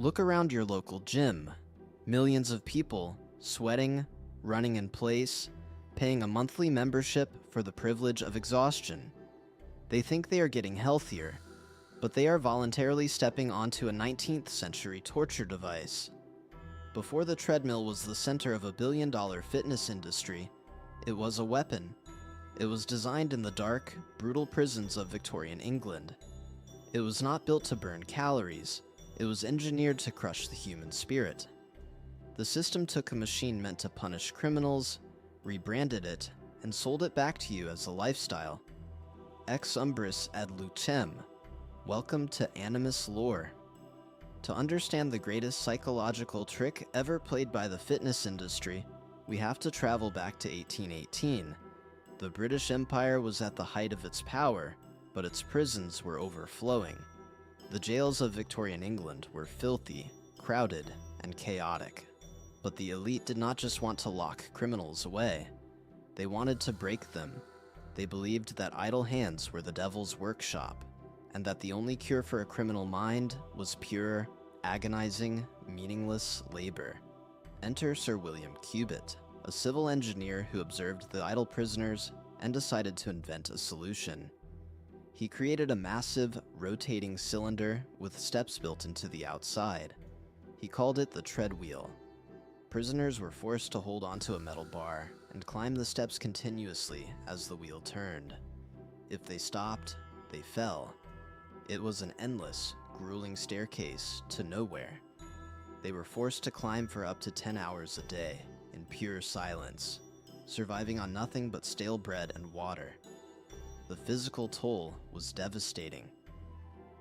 Look around your local gym. Millions of people, sweating, running in place, paying a monthly membership for the privilege of exhaustion. They think they are getting healthier, but they are voluntarily stepping onto a 19th century torture device. Before the treadmill was the center of a billion-dollar fitness industry, it was a weapon. It was designed in the dark, brutal prisons of Victorian England. It was not built to burn calories. It was engineered to crush the human spirit. The system took a machine meant to punish criminals, rebranded it, and sold it back to you as a lifestyle. Ex umbris ad lucem. Welcome to Animus Lore. To understand the greatest psychological trick ever played by the fitness industry, we have to travel back to 1818. The British Empire was at the height of its power, but its prisons were overflowing. The jails of Victorian England were filthy, crowded, and chaotic. But the elite did not just want to lock criminals away. They wanted to break them. They believed that idle hands were the devil's workshop, and that the only cure for a criminal mind was pure, agonizing, meaningless labor. Enter Sir William Cubitt, a civil engineer who observed the idle prisoners and decided to invent a solution. He created a massive, rotating cylinder with steps built into the outside. He called it the treadwheel. Prisoners were forced to hold onto a metal bar and climb the steps continuously as the wheel turned. If they stopped, they fell. It was an endless, grueling staircase to nowhere. They were forced to climb for up to 10 hours a day in pure silence, surviving on nothing but stale bread and water. The physical toll was devastating.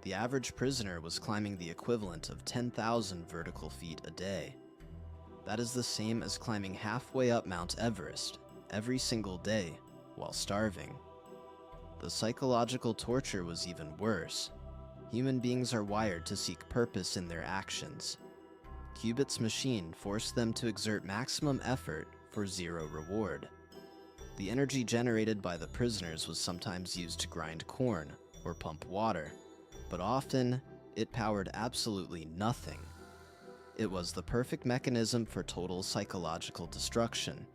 The average prisoner was climbing the equivalent of 10,000 vertical feet a day. That is the same as climbing halfway up Mount Everest every single day while starving. The psychological torture was even worse. Human beings are wired to seek purpose in their actions. Cubitt's machine forced them to exert maximum effort for zero reward. The energy generated by the prisoners was sometimes used to grind corn or pump water, but often it powered absolutely nothing. It was the perfect mechanism for total psychological destruction.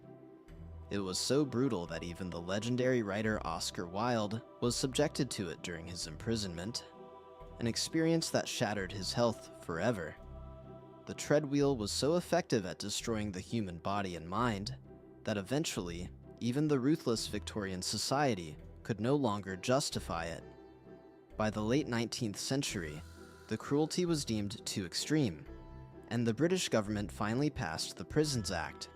It was so brutal that even the legendary writer Oscar Wilde was subjected to it during his imprisonment, an experience that shattered his health forever. The treadwheel was so effective at destroying the human body and mind that eventually, even the ruthless Victorian society could no longer justify it. By the late 19th century, the cruelty was deemed too extreme, and the British government finally passed the Prisons Act,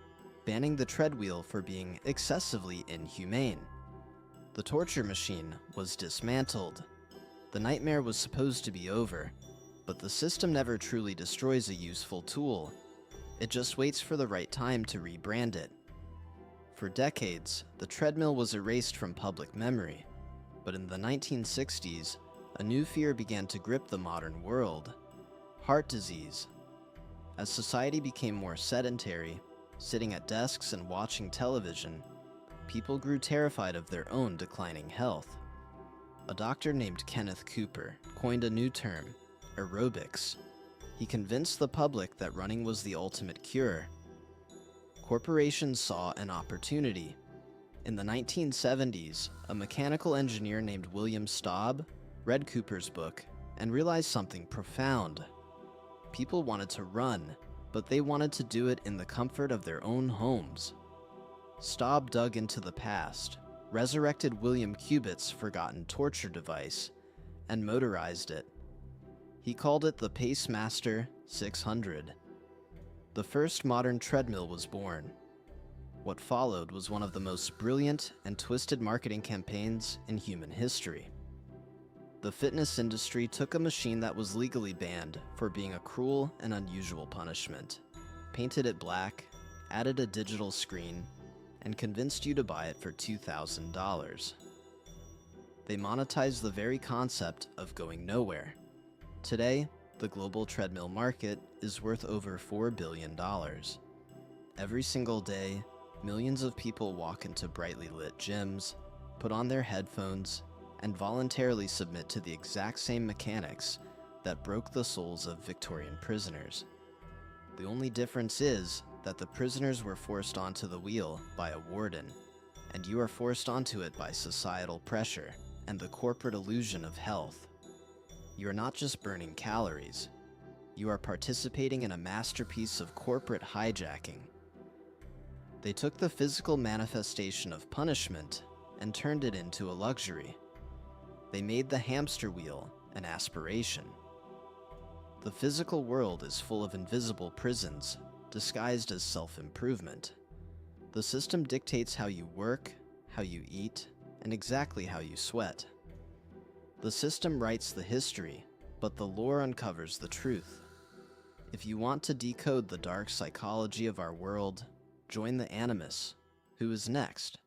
banning the treadwheel for being excessively inhumane. The torture machine was dismantled. The nightmare was supposed to be over, but the system never truly destroys a useful tool. It just waits for the right time to rebrand it. For decades, the treadmill was erased from public memory, but in the 1960s, a new fear began to grip the modern world: heart disease. As society became more sedentary, sitting at desks and watching television, people grew terrified of their own declining health. A doctor named Kenneth Cooper coined a new term, aerobics. He convinced the public that running was the ultimate cure. Corporations saw an opportunity. In the 1970s, a mechanical engineer named William Staub read Cooper's book and realized something profound. People wanted to run, but they wanted to do it in the comfort of their own homes. Staub dug into the past, resurrected William Cubitt's forgotten torture device, and motorized it. He called it the Pacemaster 600. The first modern treadmill was born. What followed was one of the most brilliant and twisted marketing campaigns in human history. The fitness industry took a machine that was legally banned for being a cruel and unusual punishment, painted it black, added a digital screen, and convinced you to buy it for $2,000. They monetized the very concept of going nowhere. Today, the global treadmill market is worth over $4 billion. Every single day, millions of people walk into brightly lit gyms, put on their headphones, and voluntarily submit to the exact same mechanics that broke the souls of Victorian prisoners. The only difference is that the prisoners were forced onto the wheel by a warden, and you are forced onto it by societal pressure and the corporate illusion of health. You are not just burning calories, you are participating in a masterpiece of corporate hijacking. They took the physical manifestation of punishment and turned it into a luxury. They made the hamster wheel an aspiration. The physical world is full of invisible prisons, disguised as self-improvement. The system dictates how you work, how you eat, and exactly how you sweat. The system writes the history, but the lore uncovers the truth. If you want to decode the dark psychology of our world, join the Animus. Who is next?